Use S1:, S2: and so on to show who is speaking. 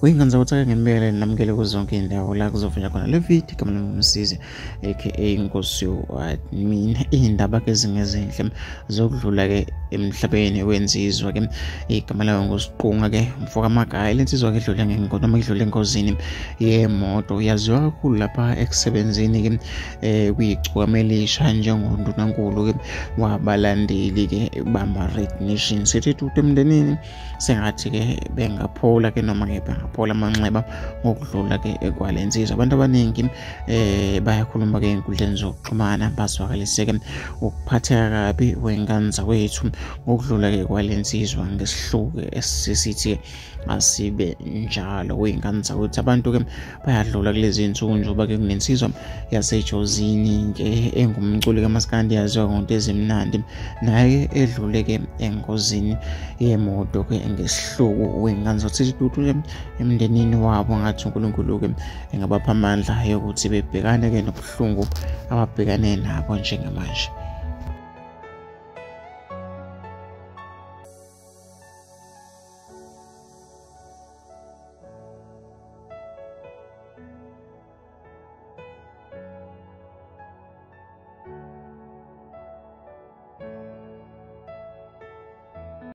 S1: Uyingane zawuthaka ngempela namukele kuzonke indawo la kuzovunywa khona le video kama nomsizi aka inkosi mina indaba ke zingezinhle zokudlula ke emhlabeni wenzizwa ke igama layo ngosiqunga ke mfoka amagaya lensizwa ke idlule ngenkonzo noma idlule enkosini yemoto yaziwa kakhulu lapha ekusebenzini ke kuyigcokamelisha njengondunankulu ke wabalandeli ke bamba recognition sithi tutu emndenini sengathi ke bengaphola ke noma ke bengaphola amanxeba ngokudlula ke kwalensizwa. Abantu abaningi bayakhuluma ke enkundleni zokuxhumana bazwakalise ke ukuphatheka kabi wengane zawethu ngokudlula ke kwalensizwa ngesihluku esisithi asibe njalo wengane zawethu. Abantu ke bayadlula kulezi insuku njengoba ke kunensizwa yasejozini ke engumculi kaMaskandi yaziwa ngoNto ezimnandi naye edlule ke engozini yemoto ke ngesihluku wengane zawethu tutu emndenini wabo ngathi uNkulunkulu ke engabapha amandla yokuthi bebhekane ke nobuhlungu ababhekane nabo njengamanje.